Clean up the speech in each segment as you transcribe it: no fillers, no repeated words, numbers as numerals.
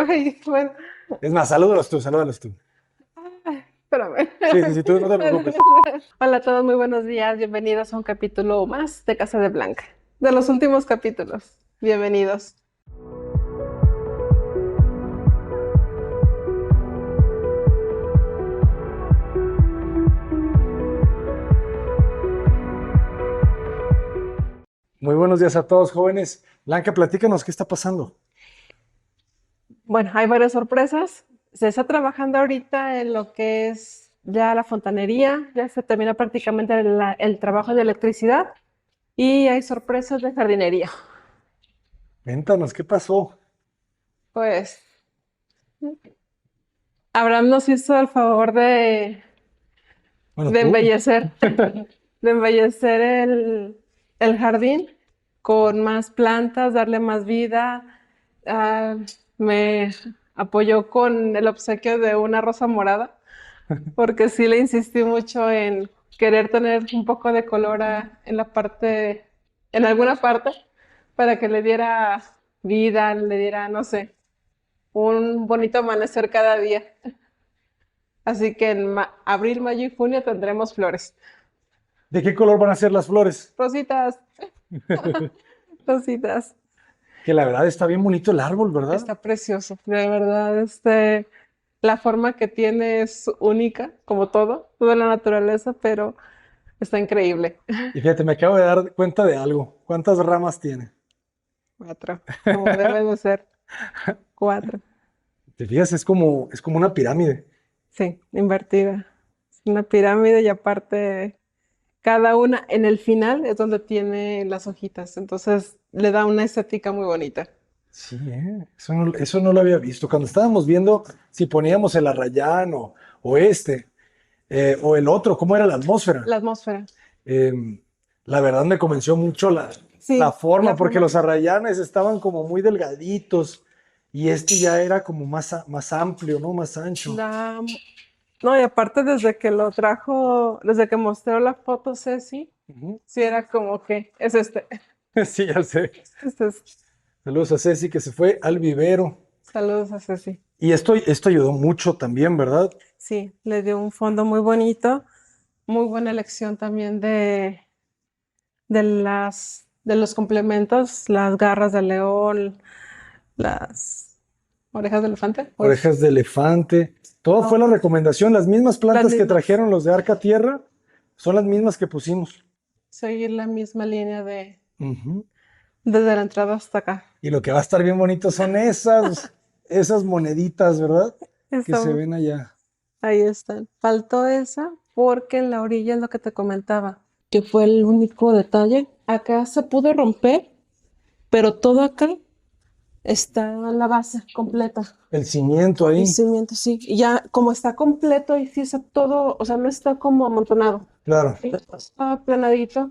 Ay, bueno, Es más, salúdalos tú, salúdalos tú. espérame. Sí, sí, sí, tú no te preocupes. Hola a todos, muy buenos días. Bienvenidos a un capítulo más de Casa de Blanca. De los últimos capítulos. Bienvenidos. Muy buenos días a todos, jóvenes. Blanca, platícanos qué está pasando. Bueno, hay varias sorpresas. Se está trabajando ahorita en lo que es ya la fontanería. Ya se termina prácticamente el trabajo de electricidad. Y hay sorpresas de jardinería. Cuéntanos qué pasó. Pues, Abraham nos hizo el favor Bueno, de tú. embellecer. De embellecer el jardín con más plantas, darle más vida. Ah, me apoyó con el obsequio de una rosa morada, porque sí le insistí mucho en querer tener un poco de color en la parte, en alguna parte, para que le diera vida, le diera, no sé, un bonito amanecer cada día. Así que en abril, mayo y junio tendremos flores. ¿De qué color van a ser las flores? Rositas, rositas. Que la verdad está bien bonito el árbol, ¿verdad? Está precioso, de verdad. La forma que tiene es única, como todo, toda la naturaleza, pero está increíble. Y fíjate, me acabo de dar cuenta de algo. ¿Cuántas ramas tiene? Cuatro, como debe de ser. Cuatro, Te fijas, es como una pirámide. sí, invertida. Es una pirámide y aparte, cada una en el final es donde tiene las hojitas, entonces le da una estética muy bonita. Sí, eso no lo había visto. Cuando estábamos viendo si poníamos el arrayán o o el otro, ¿cómo era la atmósfera? La atmósfera, Eh, la verdad me convenció mucho la sí, forma, la porque forma, los arrayanes estaban como muy delgaditos y este ya era como más amplio, ¿no? Más ancho. la, no, y aparte desde que lo trajo, desde que mostró la foto Ceci, Ujú. sí era como que es este. Sí, ya sé. Este. Saludos a Ceci que se fue al vivero. Saludos a Ceci. Y esto ayudó mucho también, ¿verdad? Sí, le dio un fondo muy bonito, muy buena elección también de los complementos, las garras de león, las orejas de elefante, pues Orejas de elefante. Todo fue la no, recomendación. Las mismas las plantas que mismas. trajeron los de Arca Tierra son las mismas que pusimos. Seguir la misma línea Ujú. desde la entrada hasta acá. Y lo que va a estar bien bonito son esas moneditas, ¿verdad? Que se Estamos, ven allá. ahí están. Faltó esa porque en la orilla es lo que te comentaba, que fue el único detalle. Acá se pudo romper, pero todo acá está la base completa. El cimiento El ahí, cimiento, sí. Y ya como está completo y sí está todo, o sea, no está como amontonado. claro. Está aplanadito.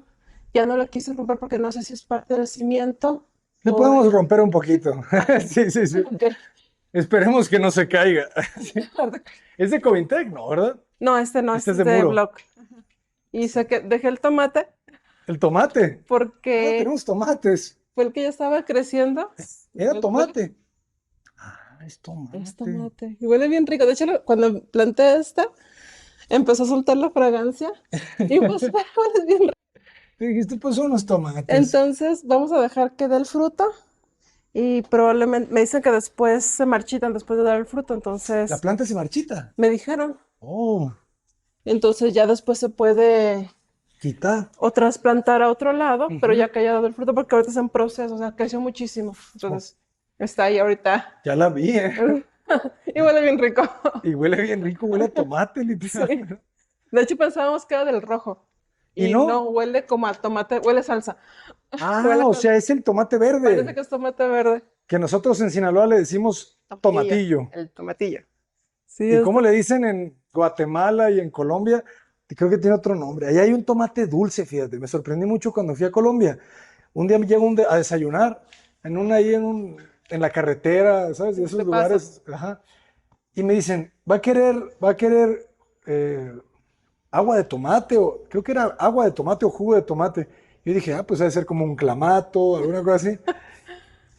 Ya no lo quise romper porque no sé si es parte del cimiento Le o podemos de... romper un poquito. Sí, sí, sí. Ok. Esperemos que no se caiga. Sí. Es de Covintec, ¿no? ¿Verdad? No, este no, Este este es es de de muro. block. Y sé que dejé el tomate El tomate. Ah, porque tenemos tomates. fue el que ya estaba creciendo. Era Huele, tomate. Ah, es es tomate. tomate. Y huele bien rico. De hecho, cuando planté esta, empezó a soltar la fragancia y pues huele bien rico. Te dijiste, pues son unos tomates. Entonces, vamos a dejar que dé el fruto y probablemente me dicen que después se marchitan después de dar el fruto, La entonces planta se marchita. me dijeron. Oh, Entonces ya después se puede quita. o trasplantar a otro lado, pero Ujú. ya que haya dado el fruto porque ahorita está en proceso, o sea, creció muchísimo. Oh, Entonces, está ahí ahorita. ya la vi, ¿eh? Y huele bien rico. Y huele bien rico, huele a tomate, Sí. literal. De hecho, pensábamos que era del rojo. Y Y no. no, huele como a tomate, huele salsa. Ah, Huele o sea, es el tomate parece verde, que es tomate verde. que nosotros en Sinaloa le decimos Tomatillo. tomatillo. El tomatillo. Sí, ¿Y es. cómo le dicen en Guatemala y en Colombia? Creo que tiene otro nombre. Ahí hay un tomate dulce, fíjate. Me sorprendí mucho cuando fui a Colombia. Un día me llego a desayunar en la carretera, ¿sabes? De esos De paso. lugares. Ajá. Y me dicen, ¿va a querer eh, agua de tomate? O creo que era agua de tomate o jugo de tomate. Yo dije, pues debe ser como un clamato, alguna cosa así.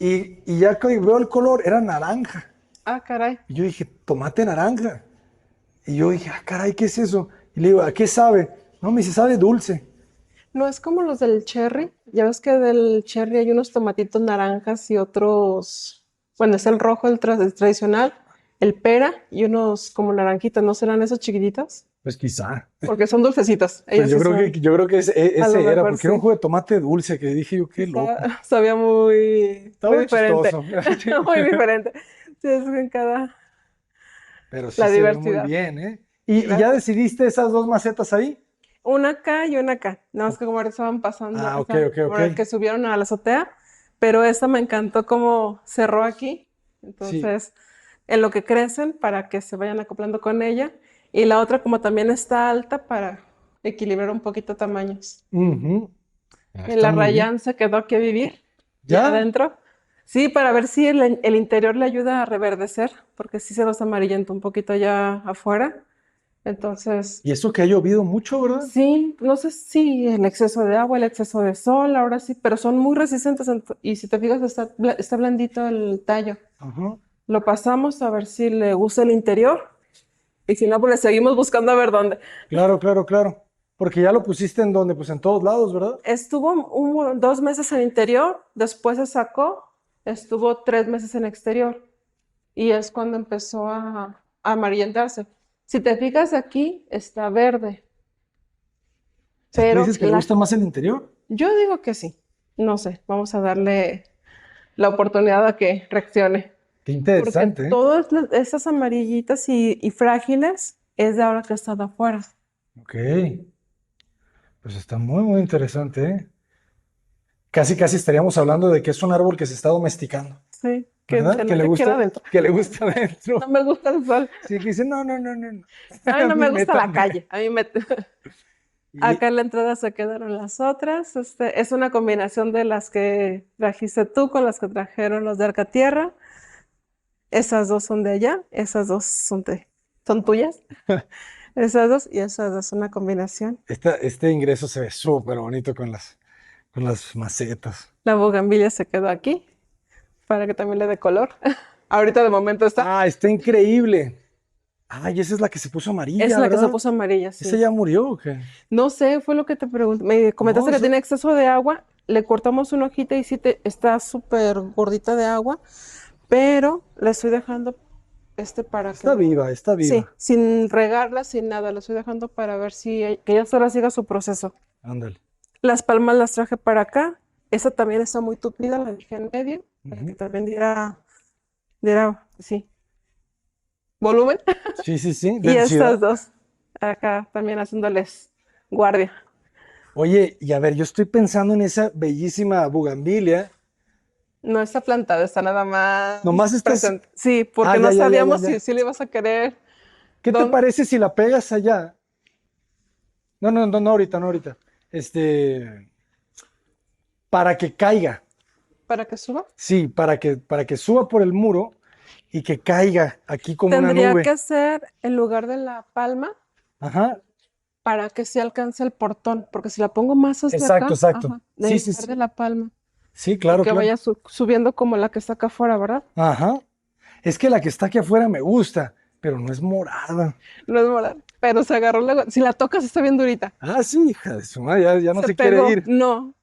Y ya que veo el color, era naranja. Ah, caray. Y yo dije, tomate naranja. Y yo dije, ah, caray, ¿qué es eso? Y le digo, ¿a qué sabe? No, me dice, sabe dulce. No es como los del cherry. Ya ves que del cherry hay unos tomatitos naranjas y otros. Bueno, es el rojo, el tradicional, el pera y unos como naranjitas. ¿No serán esos chiquititos? Pues quizá. Porque son dulcecitos. Pues Ellos sí son. yo creo que A lo ese era, mejor porque era un sí. jugo de tomate dulce que dije yo, qué loco. Sabía muy, muy Estaba diferente. chistoso. Muy diferente. Sí, es en cada. Pero sí La se ve muy diversidad. bien, ¿eh? Y ya Gracias. decidiste esas dos macetas ahí? Una acá y una acá. Nada más que como ahora estaban pasando, Ah, ok, ok, ok. por el que subieron a la azotea, pero esta me encantó cómo cerró aquí. Sí. Entonces, en lo que crecen para que se vayan acoplando con ella. Y la otra como también está alta para equilibrar un poquito tamaños. Ujú. Ah, Y está la muy bien. Rayán se quedó aquí a vivir, ya ¿Ya? adentro. Sí, para ver si el interior le ayuda a reverdecer, porque sí se los amarillenta un poquito ya afuera. Entonces, Y eso que ha llovido mucho, ¿verdad? sí, no sé si el exceso de agua, el exceso de sol, ahora sí, pero son muy resistentes. Y si te fijas, está blandito el tallo. Ajá. Lo pasamos a ver si le gusta el interior. Y si no, pues le seguimos buscando a ver dónde. Claro, claro, claro. Porque ya lo pusiste en donde, pues en todos lados, ¿verdad? Estuvo 2 meses en interior, después se sacó, estuvo 3 meses en exterior. Y es cuando empezó a amarillentarse. Si te fijas aquí, está verde, O sea, tú pero dices que le gusta más el interior. yo digo que sí. No sé, vamos a darle la oportunidad a que reaccione. Qué Porque interesante, ¿eh? todas esas amarillitas y frágiles es de ahora que he estado afuera. Ok. Pues está muy, muy interesante, ¿eh? Casi, casi estaríamos hablando de que es un árbol que se está domesticando, Sí, ¿verdad? que no te quiera adentro. Que le gusta No adentro. me gusta el sol. Sí, que dice, no, no, no, no, no. A mí A no mí me gusta la métanme. calle. Y, Acá en la entrada se quedaron las otras. Es una combinación de las que trajiste tú con las que trajeron los de Arcatierra. Esas dos son de allá, esas dos son tuyas. Esas dos y esas dos, una combinación. este ingreso se ve súper bonito con las macetas. La bugambilia se quedó aquí para que también le dé color. Ahorita de momento Ah, está increíble. Ay, esa es la que se puso es amarilla, la que se ¿verdad? puso amarilla, ¿Esa sí. ya murió o qué? No sé, fue lo que te pregunté. Me No, comentaste que tiene exceso de agua. Le cortamos una hojita y sí está súper gordita de agua, pero le estoy dejando para que está no. viva, está Sí, viva. sin regarla, sin nada, le estoy dejando para ver si que ella sola siga su proceso. Ándale. Las palmas las traje para acá. Esa también está muy tupida, la dejé en medio, para que Ujú. también sí, volumen. Sí, sí, sí, Y densidad. estas dos, acá también haciéndoles guardia. Oye, y a ver, yo estoy pensando en esa bellísima bugambilia. No está plantada, está nada Nomás más estás. presente. Sí, Ah, porque ya, no ya, ya, ya, sabíamos ya. si le ibas a querer. ¿Qué te ¿Dónde? parece si la pegas allá? No, no, no, no ahorita, no ahorita. Para que caiga. ¿Para que suba? Sí, para que suba por el muro y que caiga aquí como una Tendría nube. que ser en lugar de la palma Ajá, para que se alcance el portón, porque si la pongo más hacia exacto, acá, exacto. ajá, Sí, en sí, lugar de sí. la palma, Sí, y claro, que claro. vaya subiendo como la que está acá afuera, ¿verdad? Ajá. Es que la que está aquí afuera me gusta, pero no es morada. No es morada, pero se agarró luego. Si la tocas está bien durita. Ah, sí, hija de su madre, ya no Se se quiere pegó. ir. No,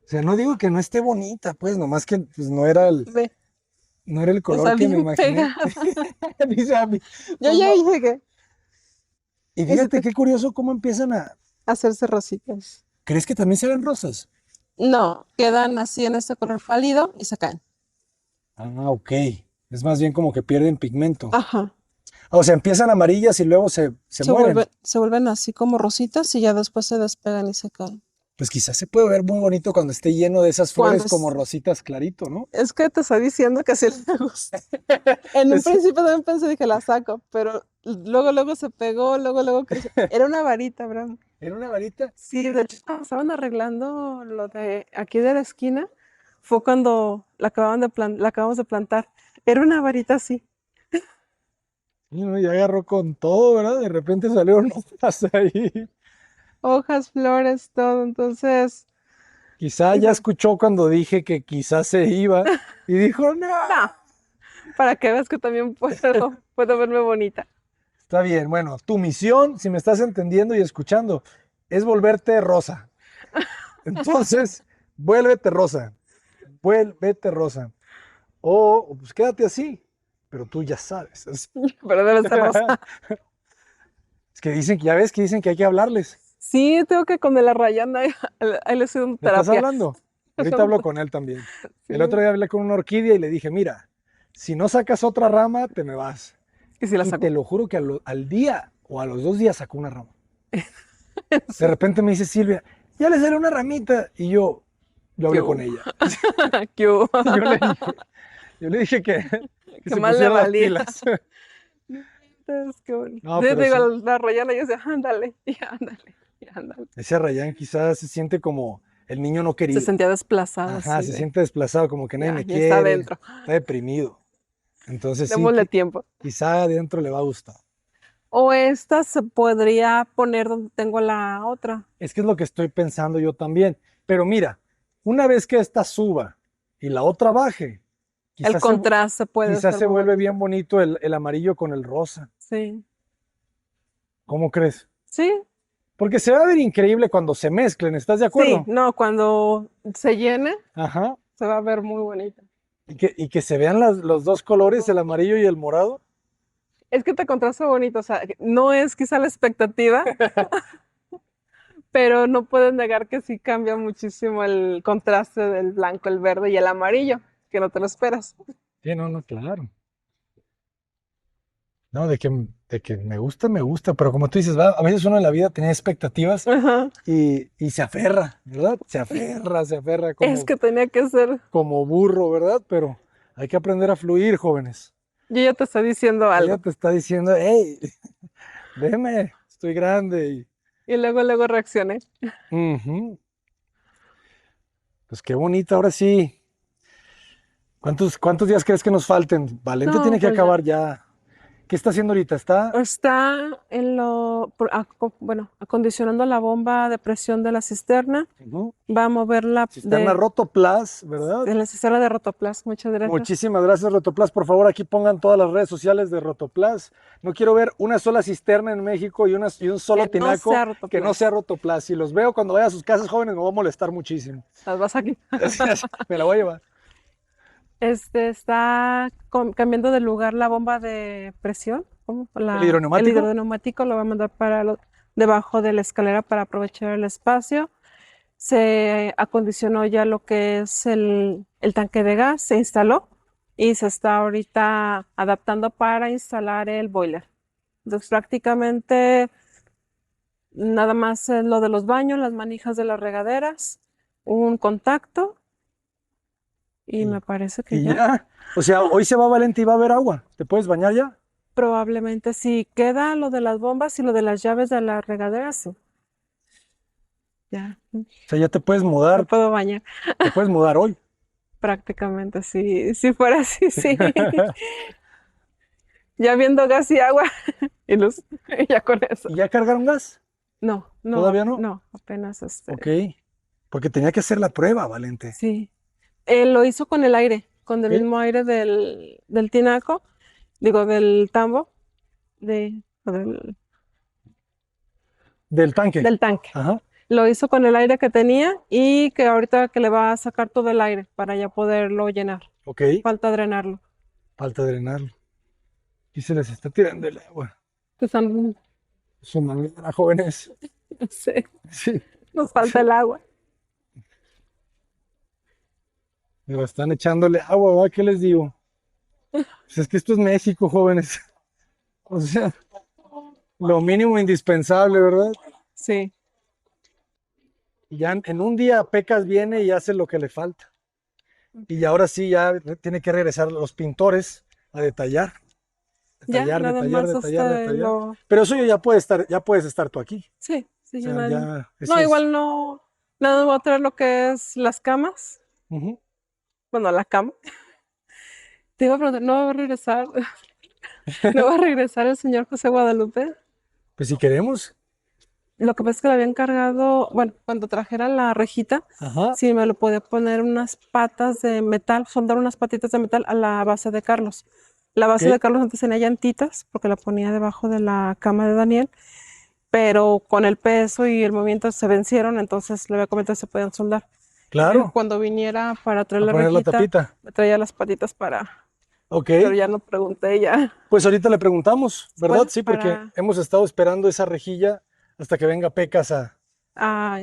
O sea, no digo que no esté bonita, pues, nomás que pues, ve, no era el color está que me bien imaginé. pegada. Dice a mí, Yo pues ya no. dije que Y fíjate qué curioso cómo empiezan a. hacerse rositas. ¿Crees que también se ven rosas? No, quedan así en este color pálido y se caen. Ah, ok. Es más bien como que pierden pigmento. Ajá. O sea, empiezan amarillas y luego se mueren. Se vuelven así como rositas y ya después se despegan y se caen. Pues quizás se puede ver muy bonito cuando esté lleno de esas Cuando flores como rositas clarito, ¿no? es que te estoy diciendo que sí le gusta. En un Es- principio también pensé, dije, la saco, pero luego se pegó, luego creció. Era una varita, Bram. ¿Era una varita? Sí, de hecho, cuando estaban arreglando lo de aquí de la esquina, fue cuando la acabamos de plantar. Era una varita así. Y no, ya agarró con todo, ¿verdad? De repente salieron hojas ahí. Hojas, flores, todo. Entonces, Quizá ya escuchó cuando dije que quizás se iba y dijo, no. No, para que veas que también puedo verme bonita. Está bien, bueno, tu misión, si me estás entendiendo y escuchando, es volverte rosa. Entonces, vuélvete rosa, vuélvete rosa. O pues quédate así, pero tú ya sabes. Pero debe ser rosa. Es que dicen, ya ves que dicen que hay que hablarles. Sí, tengo que con el arrayán ahí le estoy dando ¿Le estás terapia. hablando? Ahorita hablo con él también. Sí. El otro día hablé con una orquídea y le dije, mira, si no sacas otra rama, te me vas. Y si la Y saco. te lo juro que al día o a los 2 días sacó una rama. De repente me dice Silvia, ya le salió una ramita. Y yo hablé ¿Qué con hubo? ella. ¿Qué hubo? Yo le dije que Qué se mal le pusiera las valía. pilas. Qué bonito. No, Sí, pero te digo, sí. la rayana y yo decía, ándale, y ándale, y ándale. Ese Rayán quizás se siente como el niño no Se querido. sentía desplazado, Ajá, así se de, siente desplazado, como que nadie ya, me ya está quiere, adentro. está deprimido. Entonces sí, Démosle tiempo. quizá adentro le va a gustar. O esta se podría poner donde tengo la otra. Es que es lo que estoy pensando yo también. Pero mira, una vez que esta suba y la otra baje, El contraste puede quizás ser se muy vuelve bonito. bien bonito el amarillo con el rosa. Sí, ¿Cómo crees? sí, Porque se va a ver increíble cuando se mezclen, ¿estás de sí. acuerdo? No, cuando se llene, Ajá. se va a ver muy bonita. Y que se vean los dos colores, el amarillo y el morado. Es que te contrasta bonito, o sea, no es quizá la expectativa, pero no puedes negar que sí cambia muchísimo el contraste del blanco, el verde y el amarillo, que no te lo esperas. Sí, no, no, claro. No, de que me gusta, pero como tú dices, a veces uno en la vida tiene expectativas Ajá. y se aferra, ¿verdad? Se aferra Es que tenía que ser, como burro, ¿verdad? Pero hay que aprender a fluir, jóvenes. yo ya te estoy diciendo Ella algo. te está diciendo, hey, veme, estoy grande. Y luego reaccioné. Ujú. Pues qué bonito, ahora sí. ¿Cuántos días crees que nos falten? Valente No, tiene que pues ya. acabar ya. ¿Qué está haciendo ahorita? Está, Está en bueno, acondicionando la bomba de presión de la cisterna. ujú, Va a moverla cisterna Rotoplas, ¿verdad? de la cisterna de Rotoplas. Muchas gracias. Muchísimas gracias, Rotoplas. Por favor, aquí pongan todas las redes sociales de Rotoplas. No quiero ver una sola cisterna en México y un solo Que no tinaco sea que no Rotoplas. sea Rotoplas. Si los veo cuando vaya a sus casas jóvenes, me voy a molestar muchísimo. Las vas aquí. Me la voy a llevar. Está cambiando de lugar la bomba de presión. ¿El El hidroneumático? hidroneumático lo va a mandar debajo de la escalera para aprovechar el espacio. Se acondicionó ya lo que es el tanque de gas, se instaló y se está ahorita adaptando para instalar el boiler. Entonces prácticamente nada más es lo de los baños, las manijas de las regaderas, un contacto y me parece que Y ya. ya. O sea, hoy se va Valente y va a haber agua. ¿Te puedes bañar ya? Probablemente si queda lo de las bombas y lo de las llaves de las regaderas, sí. Ya, O sea, ya te puedes me mudar. puedo bañar. Te puedes mudar hoy. Prácticamente, si fuera así, sí. Ya viendo gas y agua y luz, y ya con eso. ¿Y ya cargaron gas? No, no, ¿Todavía no? no, apenas Ok. Porque tenía que hacer la prueba, Valente. sí. Él lo hizo con el aire, con el Ok. mismo aire del tinaco, digo, del tambo, o Del tanque. del tanque. Ajá. Lo hizo con el aire que tenía y que ahorita que le va a sacar todo el aire para ya poderlo llenar. Ok. Falta drenarlo. Falta drenarlo. Y se les está tirando el agua. Entonces, Su manera, jóvenes. no sé, Sí. nos falta el agua. Pero están echándole agua, ¿va? ¿Qué les digo? Pues es que esto es México, jóvenes. O sea, lo mínimo indispensable, ¿verdad? Sí, Y ya en un día Pecas viene y hace lo que le falta. Y ahora sí, ya tiene que regresar los pintores a detallar. ya, Detallar, nada detallar, más detallar, hasta detallar. Pero eso ya puedes estar tú aquí. Sí, sí, O ya sea, no, ya, no, eso es. igual no, nada, voy a traer lo que es las camas, Ujú. bueno, la cama. Te iba a preguntar, ¿no va a regresar, no va a regresar el señor José Guadalupe? Pues si queremos, lo que pasa es que le había encargado, bueno, cuando trajera la rejita, Ajá. si me lo podía poner unas patas de metal, soldar unas patitas de metal a la base de Carlos. La base Ok. de Carlos antes tenía llantitas, porque la ponía debajo de la cama de Daniel, pero con el peso y el movimiento se vencieron, entonces le había comentado que se podían soldar. Me dijo que Claro. cuando viniera para traer A la poner la rejita, tapita. me traía las patitas para, Ok. pero ya no pregunté ya. Pues ahorita le preguntamos, ¿verdad? Bueno, Sí, porque para, hemos estado esperando esa rejilla hasta que venga Pecas a, a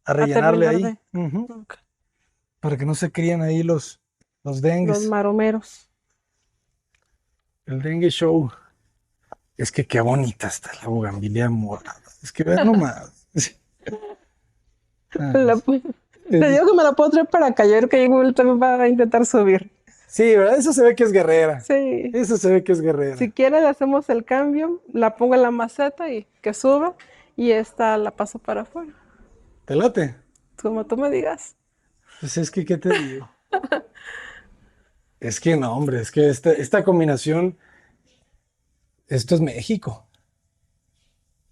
a rellenarle terminar ahí. de Ujú. ok, Para que no se críen ahí los los dengues. maromeros. El dengue show. Es que qué bonita está la bugambilia morada. Es que vean nomás. Ah, La pu- Te es- digo que me la puedo traer para acá. Yo creo que Google también va a intentar subir. Sí, ¿verdad? Eso se ve que es guerrera. Sí. Eso se ve que es Si guerrera. quiere, le hacemos el cambio, la pongo en la maceta y que suba. Y esta la paso para afuera. ¿Te late? Como tú me digas. Pues es que, ¿qué te digo? Es que no, hombre, es que esta combinación, esto es México.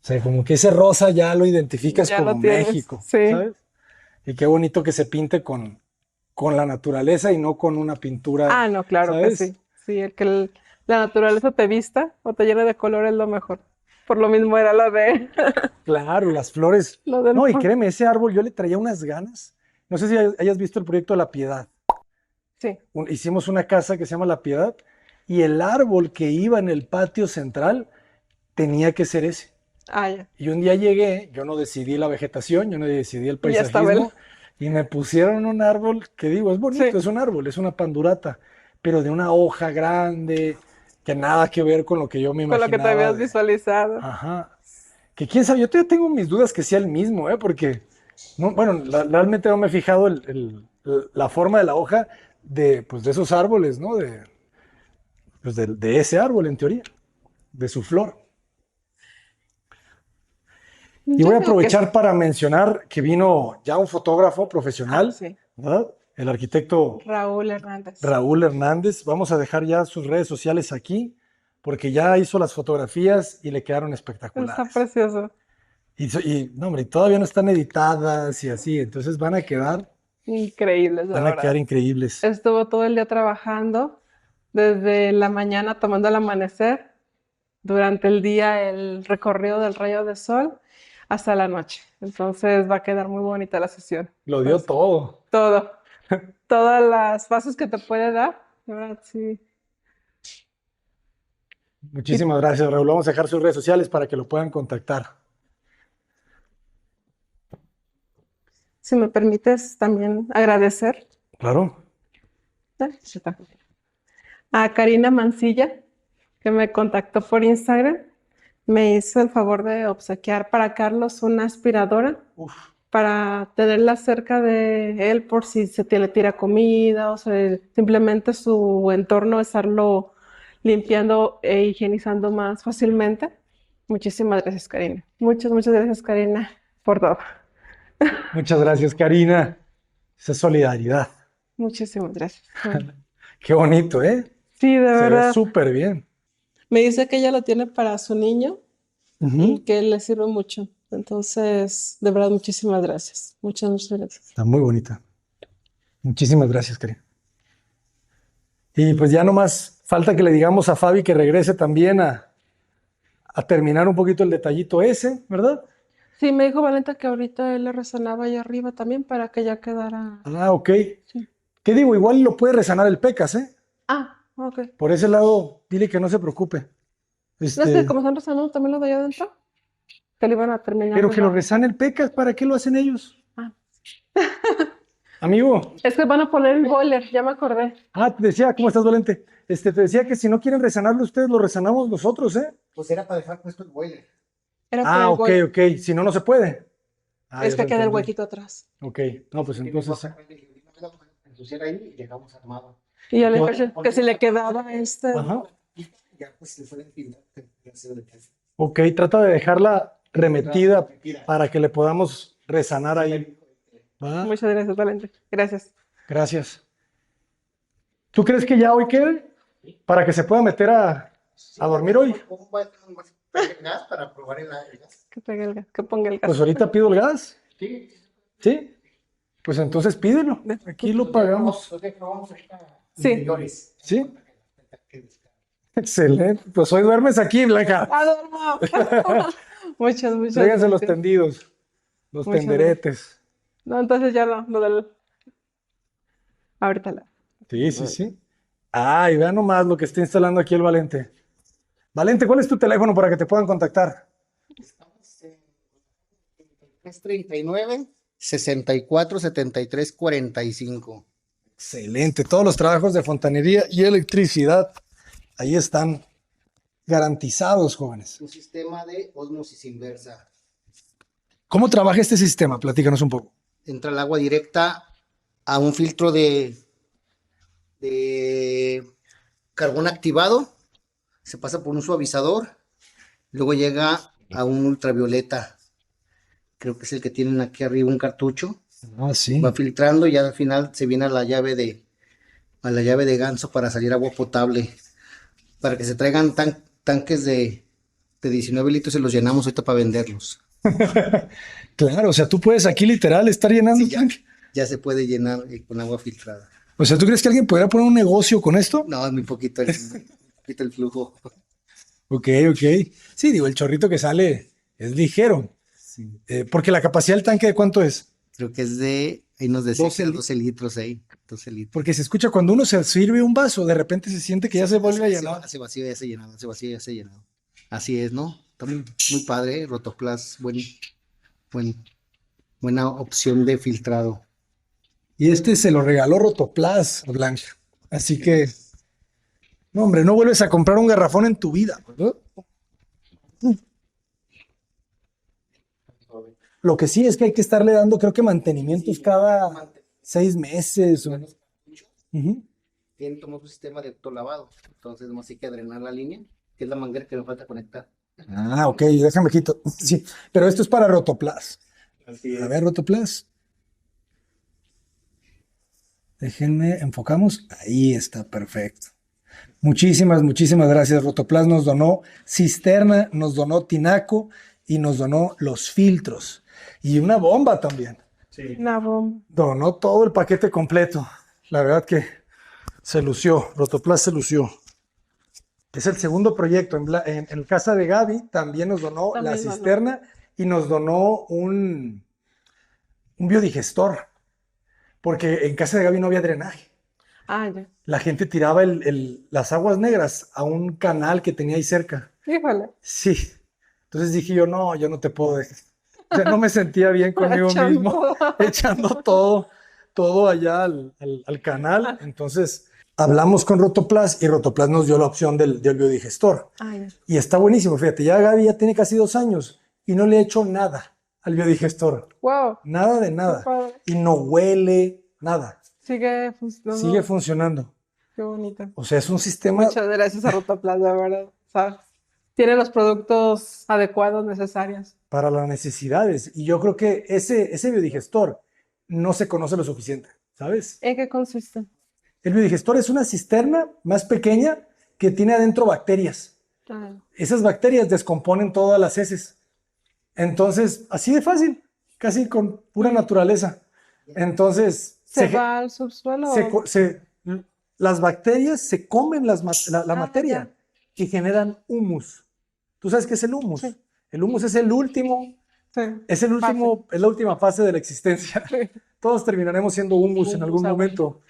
O sea, como que ese rosa ya lo identificas Ya lo como tienes. México, Sí. ¿sabes? Y qué bonito que se pinte con la naturaleza y no con una pintura, Ah, no, claro que ¿sabes? sí. Sí, la naturaleza te vista o te llena de color es lo mejor. Por lo mismo era lo de Claro, las flores. lo del No, y créeme, ese árbol yo le traía unas ganas. No sé si hayas visto el proyecto de La Piedad. sí. Hicimos una casa que se llama La Piedad y el árbol que iba en el patio central tenía que ser ese. Ah, ya. Y un día llegué, yo no decidí la vegetación, yo no decidí el Y ya estaba él. paisajismo, y me pusieron un árbol que digo, es bonito, Sí. es un árbol, es una pandurata, pero de una hoja grande, que nada que ver con lo que yo me Con lo que te imaginaba habías de... visualizado. Ajá. Que quién sabe, yo todavía tengo mis dudas que sea el mismo, ¿eh? Porque, no, bueno, realmente no me he fijado la forma de la hoja de, pues, de esos árboles, ¿no? Pues, de ese árbol, en teoría, de su flor. Y Yo voy a digo que sí. aprovechar para mencionar que vino ya un fotógrafo Ah, profesional, sí. ¿verdad? El arquitecto Raúl Hernández. Raúl Hernández. Vamos a dejar ya sus redes sociales aquí, porque ya hizo las fotografías y le quedaron Está espectaculares. precioso. No, hombre, y todavía no están editadas y así, entonces Increíble, la van a quedar verdad. increíbles. Estuvo todo el día trabajando, desde la mañana tomando el amanecer, durante el día el recorrido del rayo de sol, hasta la noche. Entonces va a quedar muy bonita la sesión. Lo dio Pues, todo. todo, todas las fases que te puede dar, de verdad, sí. Y Muchísimas gracias, Raúl. Vamos a dejar sus redes sociales para que lo puedan contactar. si me permites también agradecer Claro. a Karina Mancilla, que me contactó por Instagram. Me hizo el favor de obsequiar para Carlos una aspiradora Uf, para tenerla cerca de él por si le tira comida o simplemente su entorno, estarlo limpiando e higienizando más fácilmente. Muchísimas gracias, Karina. Muchas gracias, Karina, por todo. muchas gracias, Karina. Esa es solidaridad. Muchísimas gracias. Qué bonito, ¿eh? Sí, de Se ve verdad. súper bien. Me dice que ella lo tiene para su niño y Ujú. que le sirve mucho. Entonces, de verdad, muchísimas gracias. Muchas gracias. Está muy bonita. Muchísimas gracias, Karina. Y pues ya nomás falta que le digamos a Fabi que regrese también a terminar un poquito el detallito ese, ¿verdad? Sí, me dijo Valenta que ahorita él le resonaba ahí arriba también para que ya quedara. Ah, ok. Sí. ¿Qué digo? Igual lo puede resanar el Pecas, ¿eh? Ah, ok. Por ese lado, dile que no se preocupe. No es que Este, como están resonando también lo de allá adentro, que le iban a terminar pero de que lo bajar. resane el Pecas, ¿para qué lo hacen ellos? Ah. Amigo, Es que van a poner el boiler, ya me acordé. te decía, ¿cómo estás, Valente? Te decía que si no quieren resanarlo ustedes, lo resanamos nosotros, ¿eh? Pues era para dejar puesto el boiler. Era por Ah, el ok, boiler. ok. Si no, no se puede. Ah, Es ya te que queda el entendí. huequito atrás. Ok, no, pues Y mi entonces, papá me dijo, "No me la ensuciar ahí", y dejamos armado. Y ya le ¿Qué? dije que si le quedaba Ajá. Y ya pues le fueron pintando, ya se lo dejé. Ok, trata de dejarla remetida Mentira. para que le podamos resanar ahí. ¿Va? Muchas gracias, Valente. Gracias. Gracias. ¿Tú crees que ya hoy quede? Para que se pueda meter a dormir hoy. ¿Cómo va a estar más? el gas para probar el gas. Que pegue el gas, que ponga el gas. Pues ahorita pido el gas. Sí. ¿Sí? Pues entonces pídelo. Aquí lo pagamos. Nosotros probamos ahorita Sí. interiores. ¿Sí? Excelente. Pues hoy duermes aquí, Blanca. ¡Ah, duermo! Muchas Tráiganse los gracias. tendidos, los Muchas tenderetes. No, entonces ya no, lo del... Ahorita la... Sí. Ay, vean nomás lo que está instalando aquí el Valente. Valente, ¿cuál es tu teléfono para que te puedan contactar? Estamos en 339 64 73 45. Excelente. Todos los trabajos de fontanería y electricidad ahí están garantizados, jóvenes. Un sistema de ósmosis inversa. ¿Cómo trabaja este sistema? Platícanos un poco. Entra el agua directa a un filtro de carbón activado, se pasa por un suavizador, luego llega a un ultravioleta, creo que es el que tienen aquí arriba, un cartucho, Ah, sí. va filtrando y al final se viene a la llave de ganso para salir agua potable, para que se traigan tanques de 19 litros y los llenamos ahorita para venderlos. Claro, o sea, tú puedes aquí literal estar llenando Sí, un ya. tanque. Ya se puede llenar con agua filtrada. O sea, ¿tú crees que alguien podría poner un negocio con esto? No, es muy poquito el flujo. Ok. Sí, digo, el chorrito que sale es ligero. Sí. Porque la capacidad del tanque, ¿de cuánto es? Creo que es ahí nos decía 12 que era 12 litros ahí. 12 litros. Porque se escucha cuando uno se sirve un vaso, de repente se siente que ya se vuelve a llenar. Se vacía, ya se llenado, se vacía, ya se llenado. Así es, ¿no? Está muy padre, Rotoplas, buena opción de filtrado. Y este se lo regaló Rotoplas a Blanca. Así que, no, hombre, no vuelves a comprar un garrafón en tu vida, ¿no? Lo que sí es que hay que estarle dando, creo que mantenimientos cada 6 meses. Ujú. Tomamos un sistema de autolavado, entonces nomás hay que drenar la línea, que es la manguera que me falta conectar. Ah, ok, déjame quito. Sí, pero esto es para Rotoplas. Así A ver, Rotoplas. Déjenme, enfocamos. Ahí está, perfecto. Muchísimas gracias. Rotoplas nos donó cisterna, nos donó tinaco y nos donó los filtros. Y una bomba también. Una bomba. Donó todo el paquete completo. La verdad que se lució. Rotoplas se lució. Es el segundo proyecto. En casa de Gaby también nos donó la También donó. cisterna y nos donó un biodigestor. Porque en casa de Gaby no había drenaje. Ah, ya. La gente tiraba las aguas negras a un canal que tenía ahí cerca. Híjole. Sí. Entonces dije yo no te puedo dejar. O sea, no me sentía bien conmigo Echando mismo, todo. echando todo allá al canal. Entonces hablamos con Rotoplas y Rotoplas nos dio la opción del biodigestor. Ah, ya. Y está buenísimo, fíjate, ya Gaby ya tiene casi 2 años y no le he hecho nada al biodigestor. Wow. Nada de nada. Qué padre. Y no huele, nada. Sigue funcionando. Sigue funcionando. Qué bonito. O sea, es un sistema Muchas gracias a Rotoplas, de verdad. ¿Sabes? Tiene los productos adecuados, necesarios. para las necesidades. Y yo creo que ese biodigestor no se conoce lo suficiente, ¿sabes? ¿En qué consiste? El biodigestor es una cisterna más pequeña que tiene adentro bacterias. Ah, Esas bacterias descomponen todas las heces. Entonces, así de fácil, casi con pura naturaleza. Entonces, ¿se va al subsuelo? las bacterias se comen la Ah, materia y generan humus. ¿Tú sabes qué es el humus? Sí. El humus es el último, Sí. es la última fase de la existencia. Sí. Todos terminaremos siendo humus en Humus, algún agua. momento.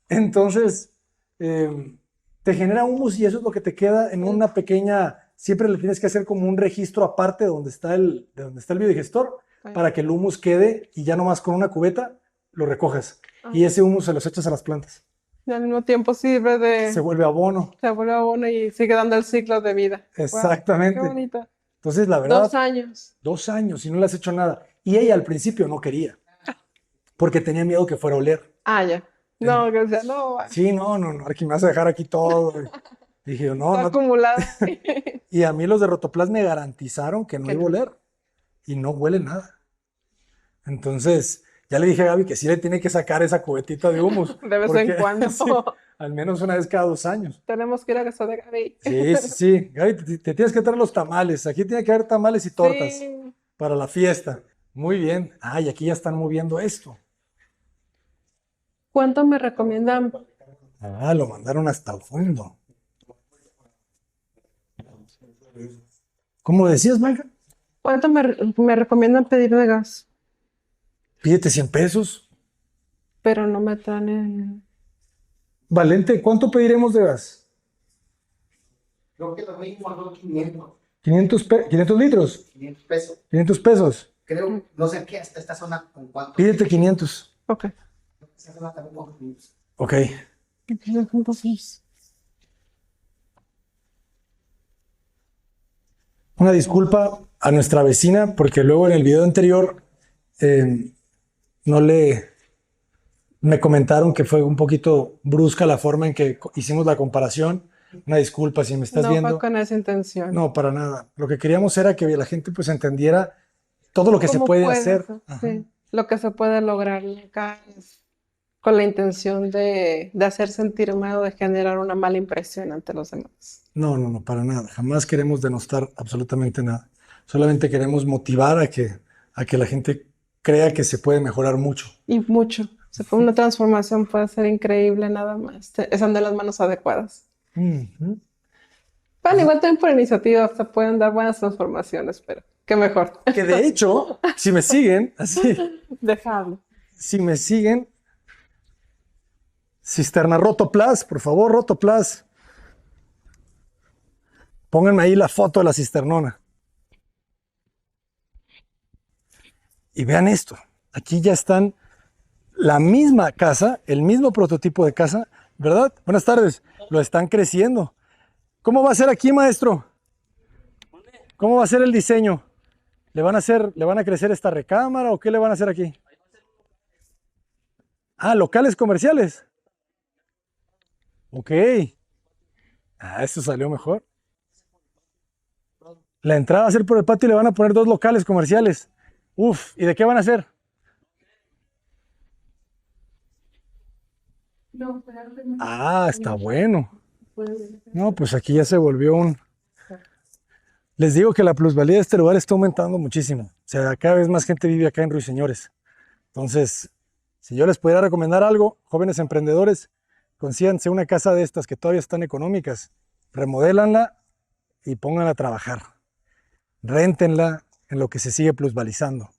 Entonces, te genera humus y eso es lo que te queda en una pequeña. Siempre le tienes que hacer como un registro aparte de donde está el biodigestor para que el humus quede y ya nomás con una cubeta lo recojas. Y ese humus se los echas a las plantas. Y al mismo tiempo sirve de... Se vuelve abono. Se vuelve abono y sigue dando el ciclo de vida. Exactamente. Wow, qué bonito. Entonces, la verdad, 2 años. 2 años y no le has hecho nada. Y ella al principio no quería, porque tenía miedo que fuera a oler. Ah, ya. No, que sea, no, Sí, no, aquí me vas a dejar aquí todo. Dije yo, no, está no. acumulado. Y a mí los de Rotoplas me garantizaron que no Que iba a no. oler. Y no huele nada. Entonces, Ya le dije a Gaby que sí le tiene que sacar esa cubetita de hummus. De vez en cuando. Sí, al menos una vez cada 2 años. Tenemos que ir a casa de Gaby. Sí, sí, sí. Gaby, te tienes que traer los tamales. Aquí tiene que haber tamales y tortas Sí. para la fiesta. Muy bien. Ay, aquí ya están moviendo esto. ¿Cuánto me recomiendan? Ah, lo mandaron hasta el fondo. ¿Cómo decías, Blanca? ¿Cuánto me recomiendan pedir de gas? Pídete 100 pesos. Pero no me traen el... Valente, ¿cuánto pediremos de gas? Creo que lo mismo son 500, 500 litros. 500 pesos. 500 pesos. Creo, no sé qué, hasta esta zona con cuánto. Pídete 500. Ok. Esta zona también con 500. Ok. Entonces, Una disculpa a nuestra vecina porque luego en el video anterior no le... Me comentaron que fue un poquito brusca la forma en que hicimos la comparación. Una disculpa si me estás no fue viendo. con esa intención. No, para nada. Lo que queríamos era que la gente pues entendiera todo lo que se ¿Cómo puede puede hacer. ser? Ajá. Sí. Lo que se puede lograr acá es con la intención de hacer sentir mal o de generar una mala impresión ante los demás. No, no, no, para nada. Jamás queremos denostar absolutamente nada. Solamente queremos motivar a que la gente crea que se puede mejorar mucho. Y mucho. O sea, una transformación puede ser increíble nada más. Están de las manos adecuadas. Ujú. Bueno, igual también por iniciativa se pueden dar buenas transformaciones, pero qué mejor. Que de hecho, si me siguen, así, Dejarlo. si me siguen, Cisterna Rotoplas, por favor, Rotoplas. Pónganme ahí la foto de la cisternona. Y vean esto. Aquí ya están la misma casa, el mismo prototipo de casa, ¿verdad? Buenas tardes. Lo están creciendo. ¿Cómo va a ser aquí, maestro? ¿Cómo va a ser el diseño? ¿Le van a crecer esta recámara o qué le van a hacer aquí? Ah, locales comerciales. Ok. Ah, eso salió mejor. La entrada va a ser por el patio y le van a poner 2 locales comerciales. Uf, ¿y de qué van a hacer? Ah, está bueno. No, pues aquí ya se volvió un... Les digo que la plusvalía de este lugar está aumentando muchísimo. O sea, cada vez más gente vive acá en Ruiseñores. Entonces, si yo les pudiera recomendar algo, jóvenes emprendedores, consíganse una casa de estas que todavía están económicas, remodélanla y pónganla a trabajar. Réntenla en lo que se sigue plusvalizando.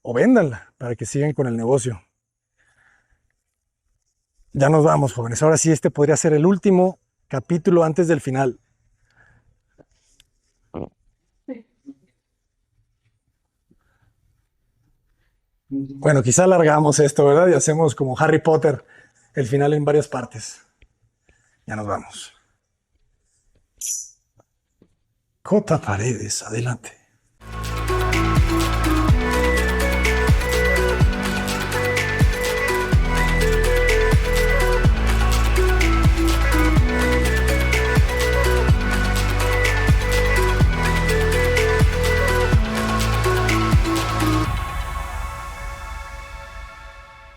O véndanla para que sigan con el negocio. Ya nos vamos, jóvenes. Ahora sí, este podría ser el último capítulo antes del final. Bueno, quizá alargamos esto, ¿verdad? Y hacemos como Harry Potter, el final en varias partes. Ya nos vamos. J. Paredes, adelante.